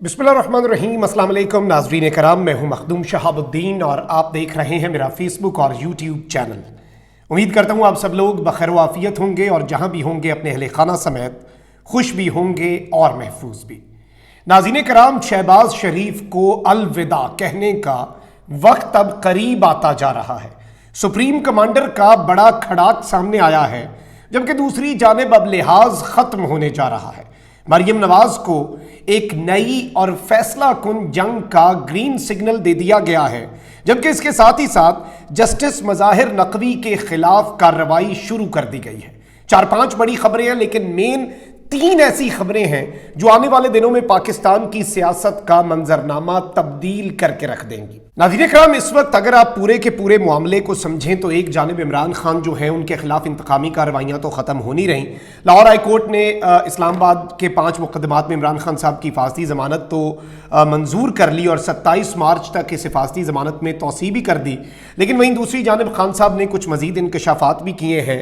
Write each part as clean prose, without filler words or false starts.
बिस्मिल्लाहिर्रहमानिर्रहीम। अस्सलाम वालेकुम नाज़रीन कराम, मैं हूं मखदूम शहाबुद्दीन और आप देख रहे हैं मेरा फेसबुक और यूट्यूब चैनल। उम्मीद करता हूं आप सब लोग बखैर आफियत होंगे और जहां भी होंगे अपने अहले खाना समेत खुश भी होंगे और महफूज भी। नाज़रीन कराम, शहबाज शरीफ को अलविदा कहने का वक्त अब करीब आता जा रहा है। सुप्रीम कमांडर का बड़ा खड़ाक सामने आया है, जबकि दूसरी जानिब अब लिहाज खत्म होने जा रहा है। मरियम नवाज को एक नई और फैसला कुन जंग का ग्रीन सिग्नल दे दिया गया है, जबकि इसके साथ ही साथ जस्टिस मज़ाहिर नकवी के खिलाफ कार्रवाई शुरू कर दी गई है। 4-5 बड़ी खबरें हैं, लेकिन मेन 3 ऐसी खबरें हैं जो आने वाले दिनों में पाकिस्तान की सियासत का मंजरनामा तब्दील करके रख देंगी। नाज़रीन कराम, इस वक्त अगर आप पूरे के पूरे मामले को समझें तो एक जानिब इमरान खान जो हैं उनके खिलाफ इंतकामी कार्रवाइयाँ तो ख़त्म हो नहीं रहीं। लाहौर हाई कोर्ट ने इस्लामाबाद के 5 मुकदमात में इमरान खान साहब की हिफाजती ज़मानत तो मंजूर कर ली और 27 मार्च तक इस हिफाजती ज़मानत में तौसीह भी कर दी, लेकिन वहीं दूसरी जानिब खान साहब ने कुछ मज़ीद इंकशाफात भी किए हैं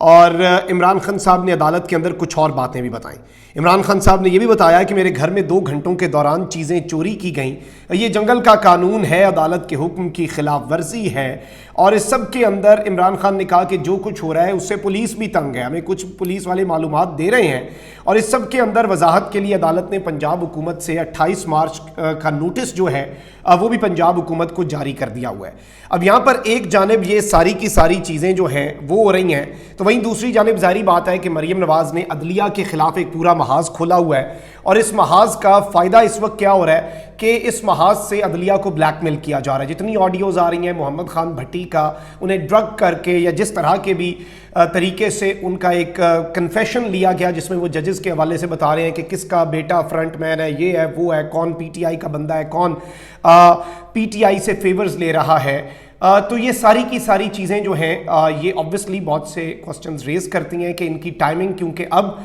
और इमरान खान साहब ने अदालत के अंदर कुछ और बातें भी बताईं। इमरान खान साहब ने यह भी बताया कि मेरे घर में 2 घंटों के दौरान चीज़ें चोरी की गईं, ये जंगल का कानून है, अदालत के हुक्म की खिलाफ वर्जी है। और इस सब के अंदर इमरान खान ने कहा कि जो कुछ हो रहा है उससे पुलिस भी तंग है, हमें कुछ पुलिस वाले मालूमात दे रहे हैं। और इस सब के अंदर वजाहत के लिए अदालत ने पंजाब हुकूमत से 28 मार्च का नोटिस जो है वो भी पंजाब हुकूमत को जारी कर दिया हुआ है। अब यहाँ पर एक जानिब ये सारी की सारी चीज़ें जो हैं वो हो रही हैं, तो वहीं दूसरी जानिब जाहिर बात है कि मरियम नवाज़ ने अदलिया के खिलाफ एक पूरा महाज खोला हुआ है। और इस महाज का फ़ायदा इस वक्त क्या हो रहा है कि इस महाज से अदलिया को ब्लैकमेल किया जा रहा है। जितनी ऑडियोज़ आ रही हैं मोहम्मद खान भट्टी का, उन्हें ड्रग करके या जिस तरह के भी तरीके से उनका एक कन्फेशन लिया गया जिसमें वो जजेस के हवाले से बता रहे हैं कि किसका बेटा फ्रंट मैन है, ये है वो है, कौन पीटीआई का बंदा है, कौन पीटीआई से फेवर्स ले रहा है। तो ये सारी की सारी चीज़ें जो हैं ये ऑब्वियसली बहुत से क्वेश्चंस रेज करती हैं कि इनकी टाइमिंग, क्योंकि अब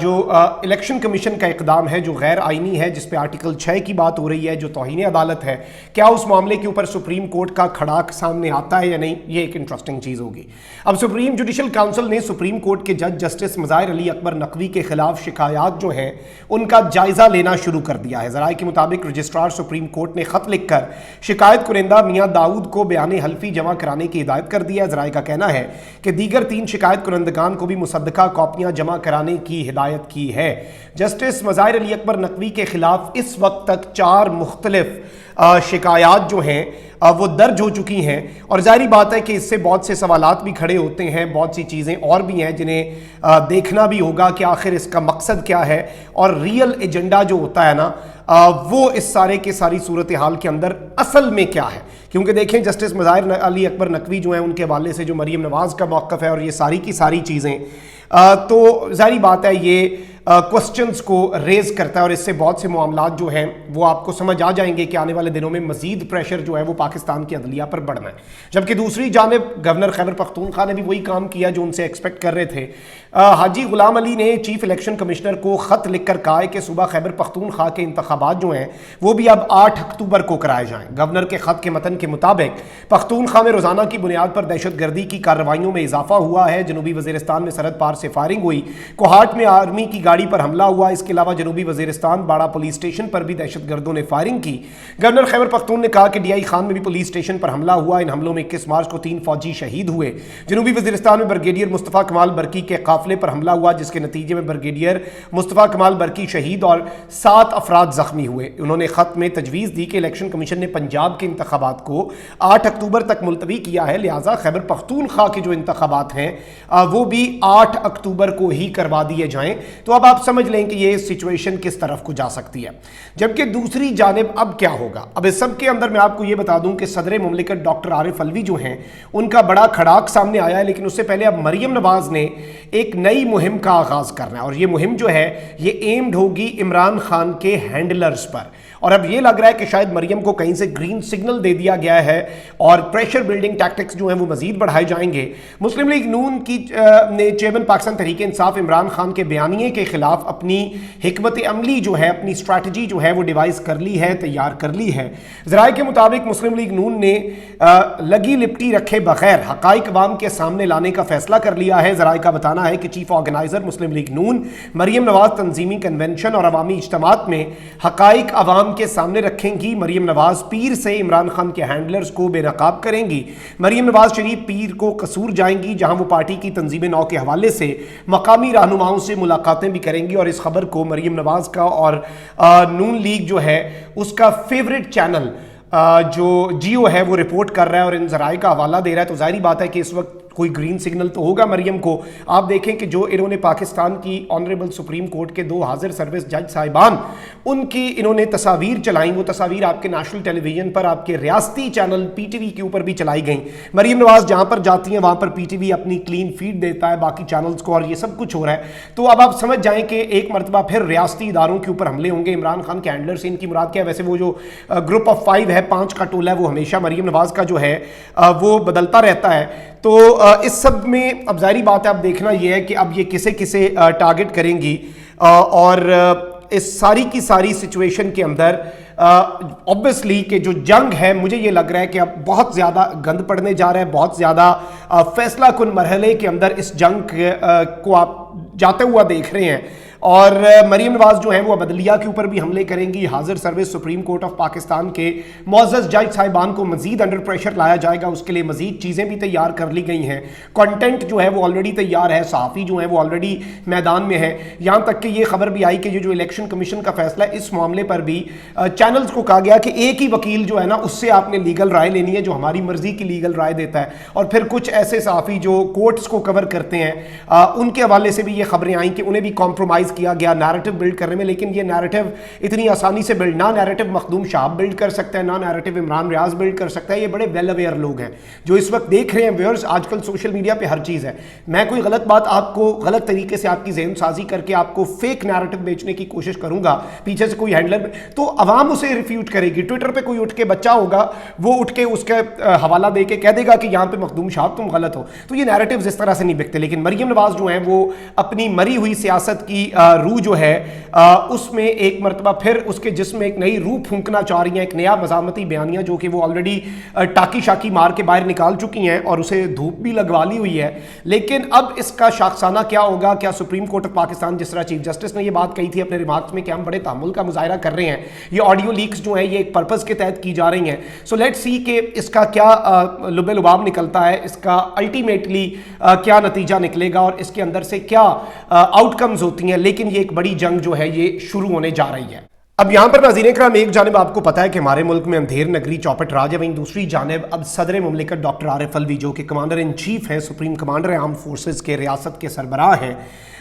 जो इलेक्शन कमीशन का इकदाम है जो गैर आइनी है, जिस पे आर्टिकल 6 की बात हो रही है, जो तौहीन अदालत है, क्या उस मामले के ऊपर सुप्रीम कोर्ट का खड़ाक सामने आता है या नहीं, ये एक इंटरेस्टिंग चीज़ होगी। अब सुप्रीम जुडिशल काउंसिल ने सुप्रीम कोर्ट के जज जस्टिस मज़ाहिर अली अकबर नकवी के खिलाफ शिकायत जो हैं उनका जायज़ा लेना शुरू कर दिया है। ज़राए के मुताबिक रजिस्ट्रार सुप्रीम कोर्ट ने ख़त लिखकर शिकायत कुरिंदा मियाँ दाऊद को बयान हल्फी जमा कराने की हिदायत कर दी है। ज़राए का कहना है कि दीगर 3 शिकायत कुरंदगान को भी मुसद्दका कॉपियां जमा कराने की हिदायत की है। जस्टिस मज़ाहिर अली अकबर नकवी के खिलाफ इस वक्त तक 4 मुख्तलिफ शिकायत जो हैं वो दर्ज हो चुकी हैं और जाहिर बात है कि इससे बहुत से सवालात भी खड़े होते हैं, बहुत सी चीज़ें और भी हैं जिन्हें देखना भी होगा कि आखिर इसका मकसद क्या है और रियल एजेंडा जो होता है ना वो इस सारे के सारी सूरत हाल के अंदर असल में क्या है। क्योंकि देखें, जस्टिस मज़ाहिर अली अकबर नकवी जो हैं उनके हवाले से जो मरियम नवाज़ का मौक़िफ़ है और ये सारी की सारी चीज़ें तो जाहिर बात है ये क्वेश्चंस को रेज करता है और इससे बहुत से मामलात जो हैं वो आपको समझ आ जाएंगे कि आने वाले दिनों में मजीद प्रेशर जो है वो पाकिस्तान की अदलिया पर बढ़ना है। जबकि दूसरी जानिब गवर्नर खैबर पख्तूनख्वा ने भी वही काम किया जो उनसे एक्सपेक्ट कर रहे थे। हाजी गुलाम अली ने चीफ इलेक्शन कमिश्नर को ख़त लिख कर कहा है कि सूबा खैबर पख्तूनख्वा के इंतखाबात जो हैं वो भी अब 8 अक्टूबर को कराए जाएँ। गवर्नर के ख़त के मतन के मुताबिक पख्तूनख्वा में रोज़ाना की बुनियाद पर दहशत गर्दी की कार्रवाइयों में इजाफा हुआ है। जनूबी वज़ीरिस्तान में सरहद पार से फायरिंग हुई, कोहाट में आर्मी की गाड़ी पर हमला हुआ। इसके अलावा जनूबी वज़ीरिस्तान बाड़ा पुलिस स्टेशन पर भी दहशतगर्दों ने फायरिंग की। गवर्नर खैबर पख्तून ने कहा कि डीआई खान में भी पुलिस स्टेशन पर हमला हुआ। इन हमलों में 21 मार्च को 3 फौजी शहीद हुए। जनूबी वज़ीरिस्तान में ब्रिगेडियर मुस्तफ़ा कमाल बरकी के काफिले पर हमला हुआ, जिसके नतीजे में ब्रिगेडियर मुस्तफ़ा कमाल बरकी शहीद और 7 अफराद जख्मी हुए। उन्होंने खत में तजवीज़ दी कि इलेक्शन कमीशन ने पंजाब के इंतखाबात को 8 अक्टूबर तक मुलतवी किया है, लिहाजा खैबर पख्तूनख्वा के जो इंतखाबात हैं वो भी 8 अक्टूबर को ही करवा दिए जाएं। तो अब आप समझ लें कि ये सिचुएशन किस तरफ को जा सकती है। जबकि दूसरी जानिब अब क्या होगा, अब इस सब के अंदर मैं आपको ये बता दूं कि सदर मुमलिकत डॉक्टर आरिफ अलवी जो हैं उनका बड़ा खड़ाक सामने आया है, लेकिन उससे पहले अब मरियम नवाज ने एक नई मुहिम का आगाज करना है और ये मुहिम जो है ये एम्ड होगी इमरान खान के हैंडलर्स पर। और अब ये लग रहा है कि शायद मरियम को कहीं से ग्रीन सिग्नल दे दिया गया है और प्रेशर बिल्डिंग टैक्टिक्स जो हैं वो मजीद बढ़ाए जाएंगे। मुस्लिम लीग नून की ने चेयरमैन पाकिस्तान तहरीक इंसाफ इमरान खान के बयानिए के खिलाफ अपनी हिकमत अमली जो है, अपनी स्ट्रैटेजी जो है वो डिवाइस कर ली है, तैयार कर ली है। ज़राए के मुताबिक मुस्लिम लीग नून ने लगी लिपटी रखे बगैर हक़ाइक़ अवाम के सामने लाने का फैसला कर लिया है। ज़राए का बताना है कि चीफ ऑर्गेनाइज़र मुस्लिम लीग नून मरीम नवाज़ तंजीमी कन्वेंशन और अवामी इज्तिमात में हक़ाइक़ अवाम के सामने रखेंगी। मरीम नवाज़ पीर से इमरान खान के हैंडलर्स को बेनकाब करेंगी। मरीम नवाज़ शरीफ पीर को कसूर जाएंगी, जहां वो पार्टी की तंजीम नौ के हवाले से मकामी रहनुमाओं से मुलाकातें भी करेंगी। और इस खबर को मरीम नवाज़ का और नून लीग जो है उसका फेवरेट चैनल जो जियो है वो रिपोर्ट कर रहा है और इन ज़राए का हवाला दे रहा है। तो जाहिर बात है कि इस वक्त कोई ग्रीन सिग्नल तो होगा मरियम को। आप देखें कि जो इन्होंने पाकिस्तान की ऑनरेबल सुप्रीम कोर्ट के 2 हाजिर सर्विस जज साहिबान, उनकी इन्होंने तस्वीर चलाई, वो तस्वीर आपके नेशनल टेलीविजन पर, आपके रियासती चैनल पीटीवी के ऊपर भी चलाई गई। मरियम नवाज़ जहाँ पर जाती हैं वहाँ पर पीटीवी अपनी क्लीन फीड देता है बाकी चैनल्स को, और ये सब कुछ हो रहा है। तो अब आप समझ जाएँ कि एक मरतबा फिर रियासती इदारों के ऊपर हमले होंगे। इमरान खान के हैंडलर से इनकी मुराद क्या है? वैसे वो जो ग्रुप ऑफ 5 है, 5 का टोला है, वो हमेशा मरियम नवाज़ का जो है वो बदलता रहता है। तो इस सब में अब जाहिर बात है, अब देखना यह है कि अब ये किसे किसे टारगेट करेंगी। और इस सारी की सारी सिचुएशन के अंदर ऑब्वियसली कि जो जंग है, मुझे ये लग रहा है कि अब बहुत ज़्यादा गंद पड़ने जा रहा है, बहुत ज़्यादा फैसला कुन मरहले के अंदर इस जंग को आप जाते हुआ देख रहे हैं। और मरीम नवाज़ जो है वो अदलिया के ऊपर भी हमले करेंगी। हाजिर service supreme court of Pakistan के मुअज़्ज़ज़ जज साहिबान को मजीद अंडर प्रेशर लाया जाएगा, उसके लिए मजीद चीज़ें भी तैयार कर ली गई हैं। कंटेंट जो है वो ऑलरेडी तैयार है, सहाफ़ी जो है वो ऑलरेडी मैदान में है। यहाँ तक कि ये खबर भी आई कि ये जो इलेक्शन कमीशन का फैसला है, इस मामले पर भी चैनल्स को कहा गया कि एक ही वकील जो है ना, उससे आपने लीगल राय लेनी है, जो हमारी मर्जी की लीगल राय देता है। और फिर कुछ ऐसे सहाफ़ी जो कोर्ट्स को कवर करते हैं, उनके हवाले से भी ये खबरें आई कि उन्हें भी कॉम्प्रोमाइज़ किया गया नैरेटिव बिल्ड करने में। लेकिन ये नैरेटिव इतनी आसानी से बिल्ड, ना नैरेटिव मखदूम शाह बिल्ड कर सकता है, ना नैरेटिव इमरान रियाज बिल्ड कर सकता है। ये बड़े वेल अवेयर लोग हैं जो इस वक्त देख रहे हैं व्यूअर्स, आजकल सोशल मीडिया पे हर चीज़ है। मैं कोई गलत बात आपको गलत तरीके से आपकी ज़हन साजी करके आपको फेक नैरेटिव बेचने की कोशिश करूंगा, पीछे से कोई हैंडलर, तो अवाम उसे रिफ्यूट करेगी। ट्विटर पर कोई उठ के बच्चा होगा, वो उठ के उसका हवाला दे के कह देगा कि यहाँ पे मखदूम शाह तुम गलत हो। तो ये नैरेटिव्स इस तरह से नहीं बिकते। लेकिन मरियम नवाज़ जो है वो अपनी मरी हुई सियासत की रूह जो है उसमें एक मरतबा फिर उसके जिस्म में एक नई रूह फूंकना चाह रही हैं, एक नया मज़ामती बयानिया जो कि वो ऑलरेडी टाकी शाकी मार के बाहर निकाल चुकी हैं और उसे धूप भी लगवा ली हुई है। लेकिन अब इसका शाखसाना क्या होगा? क्या सुप्रीम कोर्ट ऑफ पाकिस्तान, जिस तरह चीफ जस्टिस ने ये बात कही थी अपने रिमार्क्स में कि हम बड़े तहम्मुल का मुजाहरा कर रहे हैं, ये ऑडियो लीक्स जो है ये एक पर्पज़ के तहत की जा रही हैं। सो लेट्स सी कि इसका क्या लुबे लुबाब निकलता है, इसका अल्टीमेटली क्या नतीजा निकलेगा और इसके अंदर से क्या आउटकम्स होती हैं। लेकिन ये एक बड़ी जंग जो है ये शुरू होने जा रही है। अब यहाँ पर नाज़रीन इकराम, एक जानिब आपको पता है कि हमारे मुल्क में अंधेर नगरी चौपट राज है, वहीं दूसरी जानिब अब सदर मुमलिकत डॉक्टर आरिफ अलवी जो कि कमांडर इन चीफ हैं, सुप्रीम कमांडर आर्म फोर्सेस के रियासत के सरबराह हैं,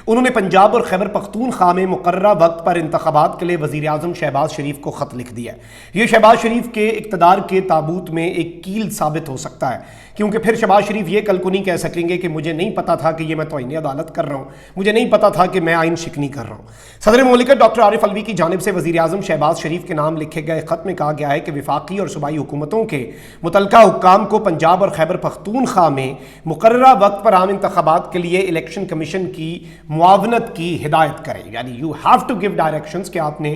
उन्होंने पंजाब और खैबर पख्तूनख्वा में मुकर्ररा वक्त पर इंतखाबात के लिए वज़ीर आज़म शहबाज शरीफ को ख़त लिख दिया है। ये शहबाज शरीफ के इक़्तिदार के ताबूत में एक कील साबित हो सकता है, क्योंकि फिर शहबाज शरीफ ये कल को नहीं कह सकेंगे कि मुझे नहीं पता था कि ये मैं तौहीन अदालत कर रहा हूँ, मुझे नहीं पता था कि मैं आइन शिकनी कर रहा हूँ। सदर मुमलिकत डॉक्टर आरिफ अलवी की जानिब से वज़ीर आज़म शहबाज शरीफ के नाम लिखे गए ख़त में कहा गया है कि वफाकी और सूबाई हुकूमतों के मुतलका हुक्काम को पंजाब और खैबर पख्तूनख्वा में मुकर्ररा वक्त पर आम इंतखाबात के लिए इलेक्शन कमीशन की मुआवनत की हिदायत करें। यानी you have to give directions कि आपने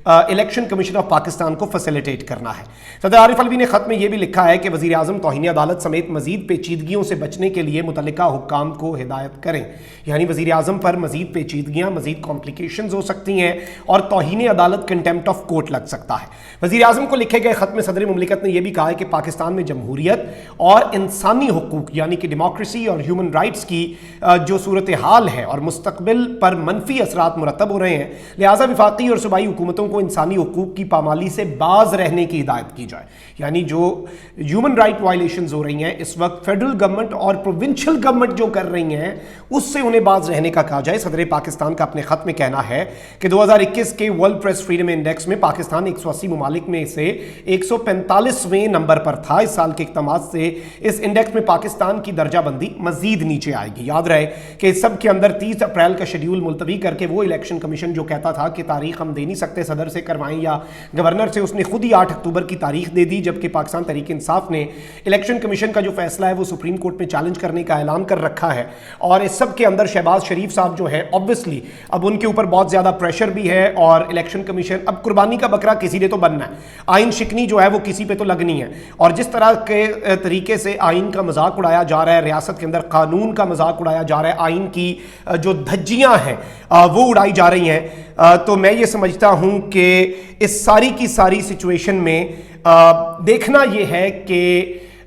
इलेक्शन कमीशन ऑफ पाकिस्तान को फैसिलिटेट करना है। सदर आरिफ अलवी ने खत में यह भी लिखा है कि वज़ीर आज़म तौहीन अदालत समेत मजीद पेचीदगियों से बचने के लिए मुतल्लिका हुक्काम को हिदायत करें। यानी वज़ीर आज़म पर मजीद पेचीदगियाँ, मजीद कॉम्प्लिकेशंस हो सकती हैं और तौहीन अदालत कंटेम्प्ट ऑफ कोर्ट लग सकता है। वज़ीर आज़म को लिखे गए खत में सदर मुमलिकत ने यह भी कहा है कि पाकिस्तान में जमहूरियत और इंसानी हुकूक यानी कि डेमोक्रेसी और ह्यूमन राइट्स की जो सूरत हाल है और मुस्तकबिल पर मनफी असरात मुरतब हो रहे हैं, लिहाजा वफाकी और सूबाई हुकूमतों को इंसानी हुकूक की पामाली से बाज रहने की हिदायत की जाए। यानी जो ह्यूमन राइट वायलेशंस हो रही हैं इस वक्त फेडरल गवर्नमेंट और प्रोविंशियल गवर्नमेंट जो कर रही हैं उससे उन्हें बाज रहने का कहा जाए। सदर पाकिस्तान का अपने खत में कहना है कि 2021 के वर्ल्ड प्रेस फ्रीडम इंडेक्स में पाकिस्तान 180 मुमालिक में से 145वें नंबर पर था। इस साल के इक़्तिमात से इस इंडेक्स में पाकिस्तान की दर्जाबंदी मजीद नीचे आएगी। याद रहे कि इस सब के अंदर 30 اپریل کا شیڈیول ملتوی کر کے وہ الیکشن کمیشن جو کہتا تھا کہ تاریخ ہم دے نہیں سکتے صدر سے کروائیں یا گورنر سے، اس نے خود ہی 8 اکتوبر کی تاریخ دے دی، جبکہ پاکستان تحریک انصاف نے الیکشن کمیشن کا جو فیصلہ ہے وہ سپریم کورٹ میں چیلنج کرنے کا اعلان کر رکھا ہے۔ اور اس سب کے اندر شہباز شریف صاحب جو ہے اوبویسلی اب ان کے اوپر بہت زیادہ پریشر بھی ہے، اور الیکشن کمیشن اب قربانی کا بکرا کسی نے تو بننا ہے، آئین شکنی جو ہے وہ کسی پہ تو لگنی ہے، اور جس طرح کے طریقے سے آئین کا مذاق اڑایا جا رہا ہے، ریاست کے اندر قانون کا مذاق اڑایا جا رہا ہے، آئین کی جو دھجیاں ہیں وہ اڑائی جا رہی ہیں، تو میں یہ سمجھتا ہوں کہ اس ساری کی ساری سچویشن میں دیکھنا یہ ہے کہ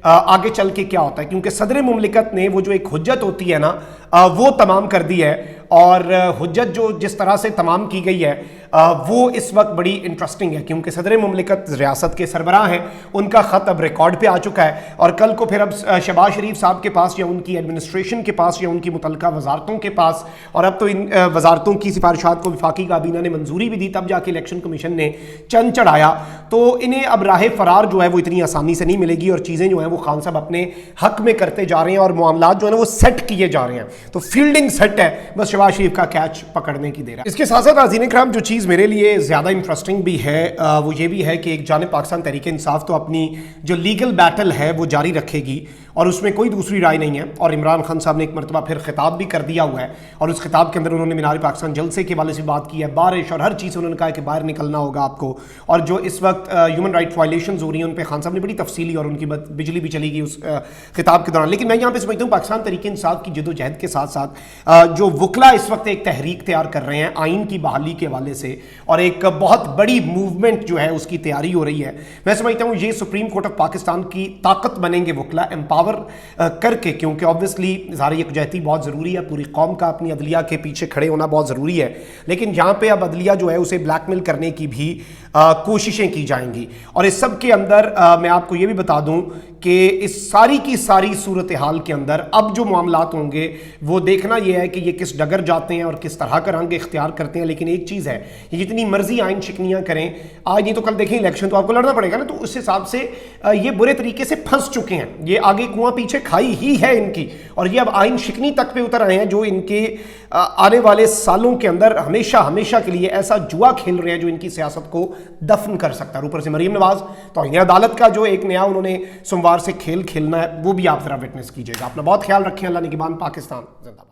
آگے چل کے کیا ہوتا ہے، کیونکہ صدر مملکت نے وہ جو ایک حجت ہوتی ہے نا وہ تمام کر دی ہے، اور حجت جو جس طرح سے تمام کی گئی ہے وہ اس وقت بڑی انٹرسٹنگ ہے، کیونکہ صدر مملکت ریاست کے سربراہ ہیں، ان کا خط اب ریکارڈ پہ آ چکا ہے، اور کل کو پھر اب شہباز شریف صاحب کے پاس یا ان کی ایڈمنسٹریشن کے پاس یا ان کی متعلقہ وزارتوں کے پاس، اور اب تو ان وزارتوں کی سفارشات کو وفاقی کابینہ نے منظوری بھی دی، تب جا کے الیکشن کمیشن نے چند چڑھایا، تو انہیں اب راہ فرار جو ہے وہ اتنی آسانی سے نہیں ملے گی، اور چیزیں جو ہیں وہ خان صاحب اپنے حق میں کرتے جا رہے ہیں، اور معاملات جو ہیں وہ سیٹ کیے جا رہے ہیں، تو فیلڈنگ سیٹ ہے، بس شہباز شریف کا کیچ پکڑنے کی دیر ہے۔ اس کے ساتھ ساتھ ناظرین کرام جو چیز میرے لیے زیادہ انٹرسٹنگ بھی ہے وہ یہ بھی ہے کہ ایک جانب پاکستان تحریک انصاف تو اپنی جو لیگل بیٹل ہے وہ جاری رکھے گی، اور اس میں کوئی دوسری رائے نہیں ہے، اور عمران خان صاحب نے ایک مرتبہ پھر خطاب بھی کر دیا ہوا ہے، اور اس خطاب کے اندر انہوں نے مینار پاکستان جلسے کے والے سے بات کی ہے، بارش اور ہر چیز انہوں نے کہا کہ باہر نکلنا ہوگا آپ کو، اور جو اس وقت ہیومن رائٹ وائلیشنز ہو رہی ہیں ان پہ خان صاحب نے بڑی تفصیلی، اور ان کی بجلی بھی چلی گئی اس خطاب کے دوران۔ لیکن میں یہاں پہ سمجھتا ہوں پاکستان تحریک انصاف کی جدوجہد کے ساتھ ساتھ جو وکلا اس وقت ایک تحریک تیار کر رہے ہیں آئین کی بحالی کے حوالے سے، اور ایک بہت بڑی موومنٹ جو ہے اس کی تیاری ہو رہی ہے، میں سمجھتا ہوں یہ سپریم کورٹ آف پاکستان کی طاقت بنیں گے وکلا، امپاور کر کے، کیونکہ اوبویسلی اظہار یکجہتی بہت ضروری ہے، پوری قوم کا اپنی عدلیہ کے پیچھے کھڑے ہونا بہت ضروری ہے، لیکن یہاں پہ اب عدلیہ جو ہے اسے بلیک میل کرنے کی بھی کوششیں کی جائیں گی، اور اس سب کے اندر میں آپ کو یہ بھی بتا دوں کہ اس ساری کی ساری صورتحال کے اندر اب جو معاملات ہوں گے وہ دیکھنا یہ ہے کہ یہ کس ڈگر جاتے ہیں اور کس طرح کا رنگ اختیار کرتے ہیں، لیکن ایک چیز ہے، یہ جتنی مرضی آئین شکنیاں کریں، آج نہیں تو کل دیکھیں الیکشن تو آپ کو لڑنا پڑے گا نا، تو اس حساب سے یہ برے طریقے سے پھنس چکے ہیں، یہ آگے کنواں پیچھے کھائی ہی ہے ان کی، اور یہ اب آئین شکنی تک پہ اتر آئے ہیں، جو ان کے آنے والے سالوں کے اندر ہمیشہ کے لیے ایسا جوا کھیل رہے ہیں جو ان کی سیاست کو دفن کر سکتا ہے۔ اوپر سے مریم نواز توہین عدالت کا جو ایک نیا انہوں نے سوموار سے کھیل کھیلنا ہے وہ بھی آپ ذرا وٹنس کیجئے گا۔ اپنا بہت خیال رکھیں، اللہ نگہبان، پاکستان زندہ باد۔